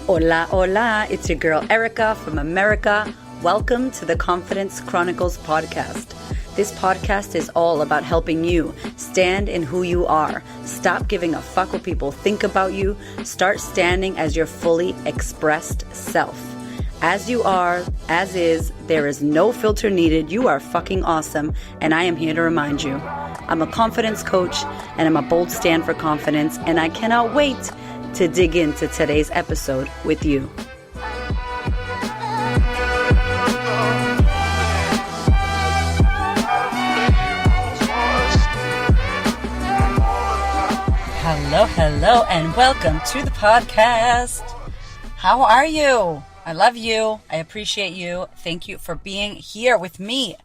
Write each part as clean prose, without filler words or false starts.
Hola, hola, it's your girl Erika from America. Welcome to the Confidence Chronicles podcast. This podcast is all about helping you stand in who you are. Stop giving a fuck what people think about you. Start standing as your fully expressed self. As you are, as is, there is no filter needed. You are fucking awesome, and I am here to remind you. I'm a confidence coach, and I'm a bold stand for confidence, and I cannot wait to dig into today's episode with you. Hello, and welcome to the podcast. How are you? I love you. I appreciate you. Thank you for being here with me.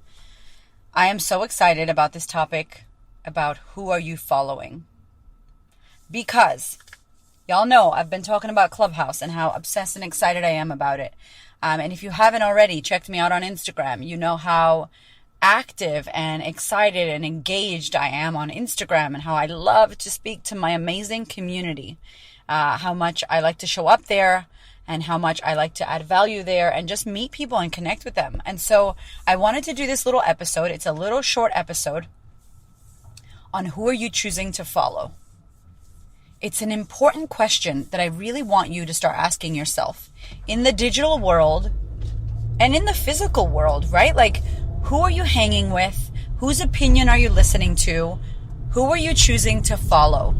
I am so excited about this topic about who are you following? Because y'all know I've been talking about Clubhouse and how obsessed and excited I am about it. And if you haven't already checked me out on Instagram, you know how active and excited and engaged I am on Instagram and how I love to speak to my amazing community. How much I like to show up there and how much I like to add value there and just meet people and connect with them. And so I wanted to do this little episode. It's a little short episode on who are you choosing to follow. It's an important question that I really want you to start asking yourself in the digital world and in the physical world, right? Like, who are you hanging with? Whose opinion are you listening to? Who are you choosing to follow?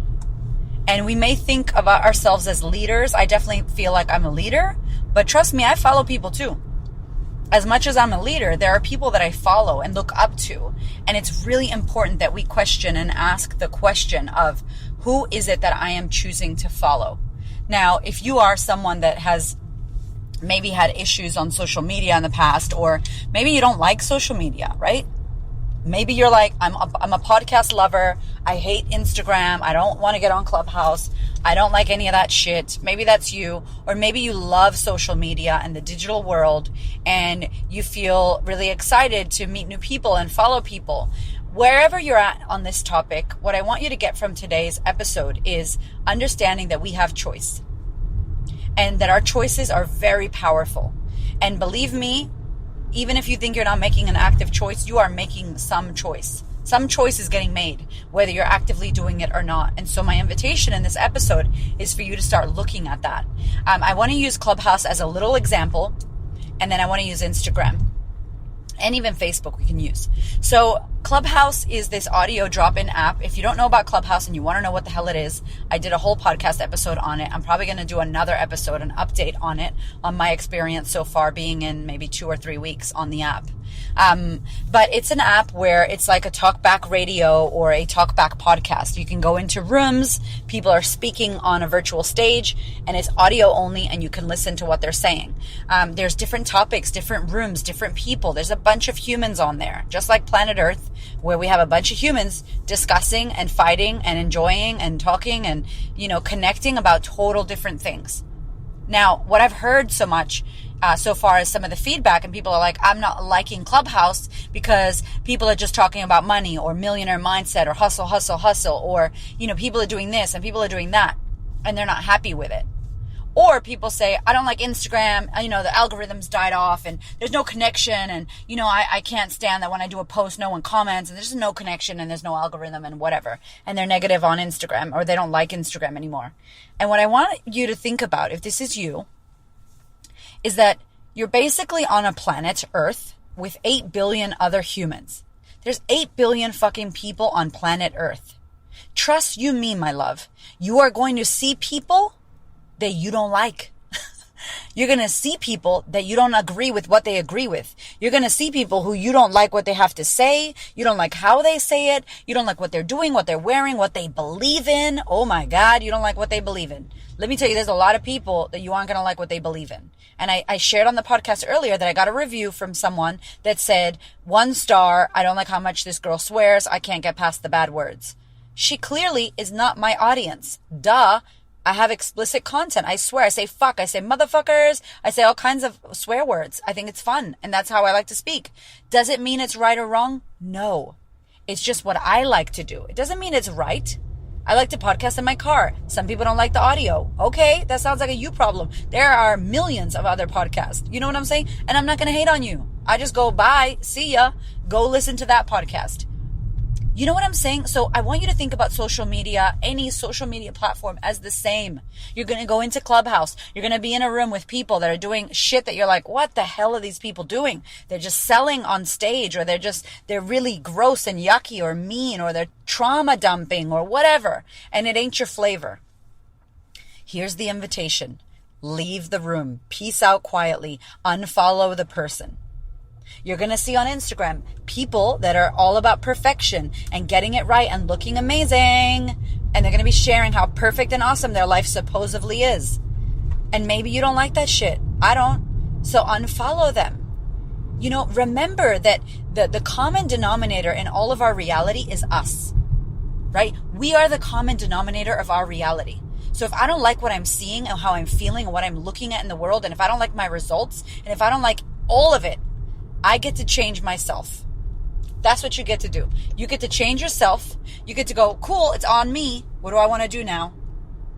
And we may think about ourselves as leaders. I definitely feel like I'm a leader, but trust me, I follow people too. As much as I'm a leader, there are people that I follow and look up to. And it's really important that we question and ask the question of, who is it that I am choosing to follow? Now, if you are someone that has maybe had issues on social media in the past, or maybe you don't like social media, right? Maybe you're like, I'm a podcast lover. I hate Instagram. I don't want to get on Clubhouse. I don't like any of that shit. Maybe that's you. Or maybe you love social media and the digital world and you feel really excited to meet new people and follow people. Wherever you're at on this topic, what I want you to get from today's episode is understanding that we have choice and that our choices are very powerful. And believe me, even if you think you're not making an active choice, you are making some choice. Some choice is getting made, whether you're actively doing it or not. And so my invitation in this episode is for you to start looking at that. I want to use Clubhouse as a little example, and then I want to use Instagram. And even Facebook we can use. So Clubhouse is this audio drop-in app. If you don't know about Clubhouse and you want to know what the hell it is, I did a whole podcast episode on it. I'm probably going to do another episode, an update on it, on my experience so far being in maybe 2 or 3 weeks on the app. But it's an app where it's like a talkback radio or a talkback podcast. You can go into rooms, people are speaking on a virtual stage, and it's audio only, and you can listen to what they're saying. There's different topics, different rooms, different people. There's a bunch of humans on there, just like Planet Earth, where we have a bunch of humans discussing and fighting and enjoying and talking and, connecting about total different things. Now, what I've heard so much so far as some of the feedback, and people are like, I'm not liking Clubhouse because people are just talking about money or millionaire mindset or hustle, or, people are doing this and people are doing that and they're not happy with it. Or people say, I don't like Instagram, the algorithms died off and there's no connection and, I can't stand that when I do a post, no one comments and there's no connection and there's no algorithm and whatever. And they're negative on Instagram or they don't like Instagram anymore. And what I want you to think about, if this is you, is that you're basically on a planet Earth with 8 billion other humans. There's 8 billion fucking people on planet Earth. Trust you me, my love. You are going to see people that you don't like. You're going to see people that you don't agree with what they agree with. You're going to see people who you don't like what they have to say. You don't like how they say it. You don't like what they're doing, what they're wearing, what they believe in. Oh my God, you don't like what they believe in. Let me tell you, there's a lot of people that you aren't going to like what they believe in. And I shared on the podcast earlier that I got a review from someone that said, 1 star, I don't like how much this girl swears. I can't get past the bad words. She clearly is not my audience. Duh. I have explicit content. I swear. I say fuck. I say motherfuckers. I say all kinds of swear words. I think it's fun. And that's how I like to speak. Does it mean it's right or wrong? No. It's just what I like to do. It doesn't mean it's right. I like to podcast in my car. Some people don't like the audio. Okay, that sounds like a you problem. There are millions of other podcasts. You know what I'm saying? And I'm not going to hate on you. I just go, bye, see ya. Go listen to that podcast. You know what I'm saying? So I want you to think about social media, any social media platform, as the same. You're going to go into Clubhouse. You're going to be in a room with people that are doing shit that you're like, what the hell are these people doing? They're just selling on stage, or they're really gross and yucky or mean, or they're trauma dumping or whatever. And it ain't your flavor. Here's the invitation. Leave the room. Peace out quietly. Unfollow the person. You're going to see on Instagram people that are all about perfection and getting it right and looking amazing. And they're going to be sharing how perfect and awesome their life supposedly is. And maybe you don't like that shit. I don't. So unfollow them. You know, remember that the common denominator in all of our reality is us, right? We are the common denominator of our reality. So if I don't like what I'm seeing and how I'm feeling and what I'm looking at in the world, and if I don't like my results, and if I don't like all of it, I get to change myself. That's what you get to do. You get to change yourself. You get to go, cool, it's on me. What do I want to do now?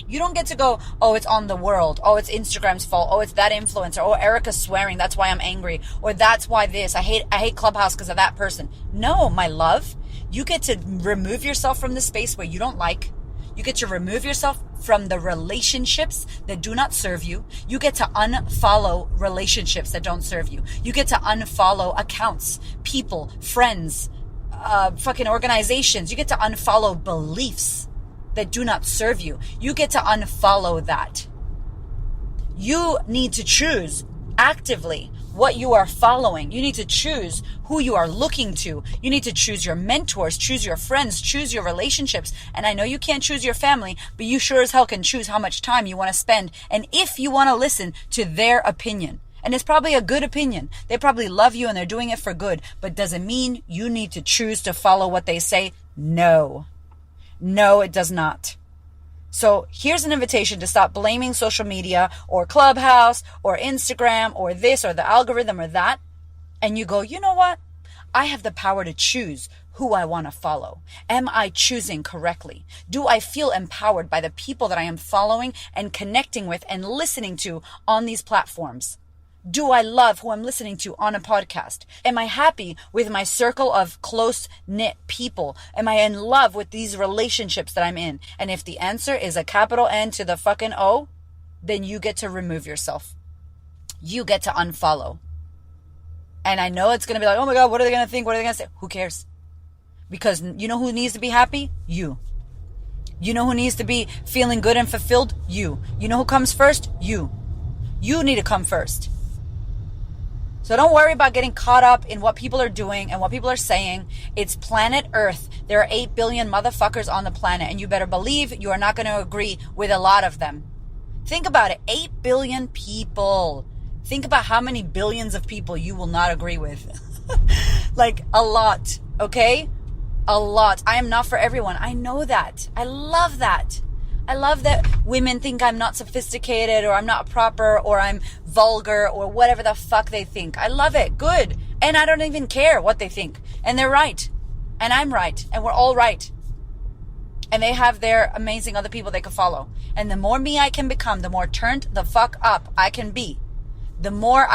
You don't get to go, oh, it's on the world. Oh, it's Instagram's fault. Oh, it's that influencer. Oh, Erika's swearing. That's why I'm angry. Or that's why this. I hate Clubhouse because of that person. No, my love. You get to remove yourself from the space where you don't like. You get to remove yourself from the relationships that do not serve you. You get to unfollow relationships that don't serve you. You get to unfollow accounts, people, friends, fucking organizations. You get to unfollow beliefs that do not serve you. You get to unfollow that. You need to choose actively what you are following. You need to choose who you are looking to. You need to choose your mentors, choose your friends, choose your relationships. And I know you can't choose your family, but you sure as hell can choose how much time you want to spend and if you want to listen to their opinion. And it's probably a good opinion. They probably love you and they're doing it for good. But does it mean you need to choose to follow what they say? No. No, it does not. So here's an invitation to stop blaming social media or Clubhouse or Instagram or this or the algorithm or that. And you go, you know what? I have the power to choose who I want to follow. Am I choosing correctly? Do I feel empowered by the people that I am following and connecting with and listening to on these platforms? Do I love who I'm listening to on a podcast? Am I happy with my circle of close-knit people? Am I in love with these relationships that I'm in? And if the answer is a capital N to the fucking O, then you get to remove yourself. You get to unfollow. And I know it's going to be like, oh my God, what are they going to think? What are they going to say? Who cares? Because you know who needs to be happy? You. You know who needs to be feeling good and fulfilled? You. You know who comes first? You. You need to come first. So don't worry about getting caught up in what people are doing and what people are saying. It's planet Earth. There are 8 billion motherfuckers on the planet, and you better believe you are not going to agree with a lot of them. Think about it. 8 billion people. Think about how many billions of people you will not agree with. Like a lot, okay? A lot. I am not for everyone. I know that. I love that. I love that women think I'm not sophisticated or I'm not proper or I'm vulgar or whatever the fuck they think. I love it. Good. And I don't even care what they think. And they're right. And I'm right. And we're all right. And they have their amazing other people they can follow. And the more me I can become, the more turned the fuck up I can be. The more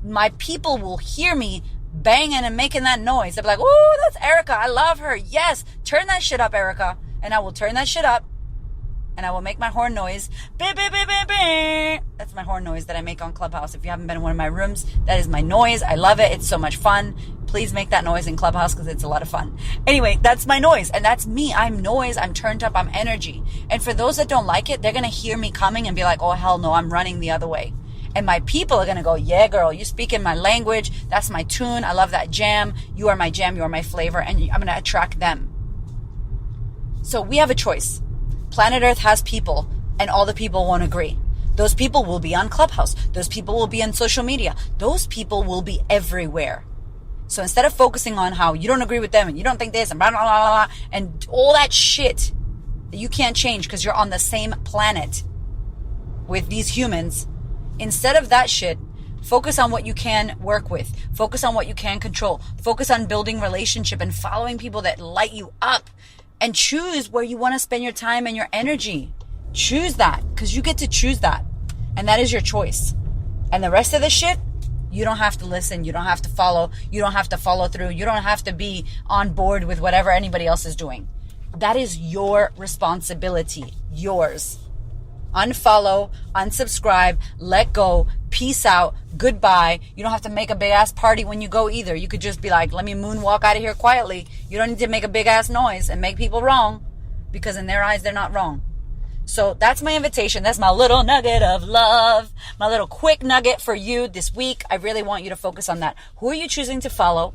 my people will hear me banging and making that noise. They'll be like, ooh, that's Erika. I love her. Yes. Turn that shit up, Erika. And I will turn that shit up. And I will make my horn noise. Beep, beep, beep, beep, beep. That's my horn noise that I make on Clubhouse. If you haven't been in one of my rooms, that is my noise. I love it. It's so much fun. Please make that noise in Clubhouse because it's a lot of fun. Anyway, that's my noise. And that's me. I'm noise. I'm turned up. I'm energy. And for those that don't like it, they're going to hear me coming and be like, oh, hell no, I'm running the other way. And my people are going to go, yeah, girl, you speak in my language. That's my tune. I love that jam. You are my jam. You are my flavor. And I'm going to attract them. So we have a choice. Planet Earth has people, and all the people won't agree. Those people will be on Clubhouse. Those people will be on social media. Those people will be everywhere. So instead of focusing on how you don't agree with them and you don't think this and blah, blah, blah, blah, and all that shit that you can't change because you're on the same planet with these humans, instead of that shit, focus on what you can work with. Focus on what you can control. Focus on building relationship and following people that light you up. and choose where you want to spend your time and your energy. Choose that, because you get to choose that. And that is your choice. And the rest of the shit, you don't have to listen. You don't have to follow. You don't have to follow through. You don't have to be on board with whatever anybody else is doing. That is your responsibility. Yours. Unfollow, unsubscribe, let go, peace out, goodbye. You don't have to make a big ass party when you go either. You could just be like, let me moonwalk out of here quietly. You don't need to make a big ass noise and make people wrong, because in their eyes, they're not wrong. So that's my invitation. That's my little nugget of love, my little quick nugget for you this week. I really want you to focus on that. Who are you choosing to follow?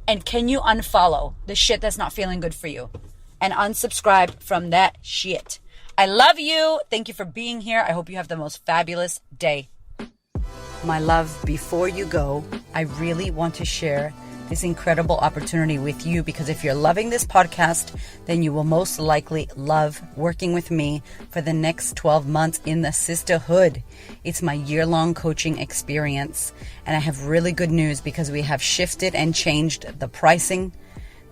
And can you unfollow the shit that's not feeling good for you? And unsubscribe from that shit. I love you. Thank you for being here. I hope you have the most fabulous day. My love, before you go, I really want to share this incredible opportunity with you, because if you're loving this podcast, then you will most likely love working with me for the next 12 months in the sisterhood. It's my year-long coaching experience, and I have really good news because we have shifted and changed the pricing.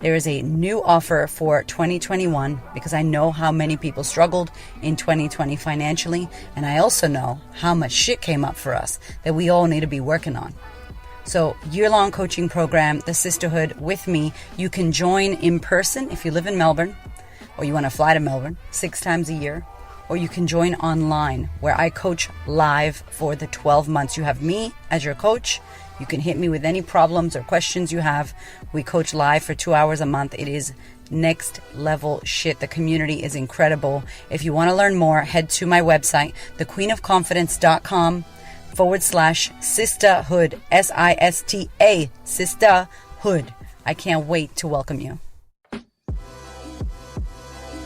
There is a new offer for 2021 because I know how many people struggled in 2020 financially, and I also know how much shit came up for us that we all need to be working on. So, year-long coaching program, the sisterhood with me. You can join in person if you live in Melbourne, or you want to fly to Melbourne 6 times a year, or you can join online where I coach live for the 12 months. You have me as your coach. You can hit me with any problems or questions you have. We coach live for 2 hours a month. It is next level shit. The community is incredible. If you want to learn more, head to my website, thequeenofconfidence.com/sisterhood, SISTA, sisterhood. I can't wait to welcome you.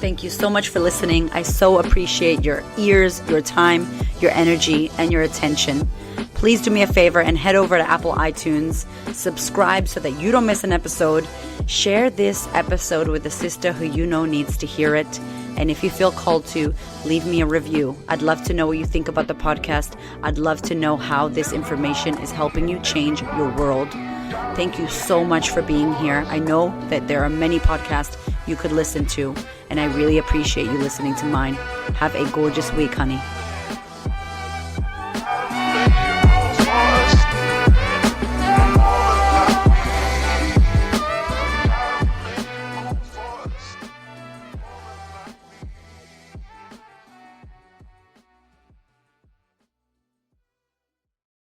Thank you so much for listening. I so appreciate your ears, your time, your energy, and your attention. Please do me a favor and head over to Apple iTunes. Subscribe so that you don't miss an episode. Share this episode with a sister who you know needs to hear it. And if you feel called to, leave me a review. I'd love to know what you think about the podcast. I'd love to know how this information is helping you change your world. Thank you so much for being here. I know that there are many podcasts you could listen to, and I really appreciate you listening to mine. Have a gorgeous week, honey.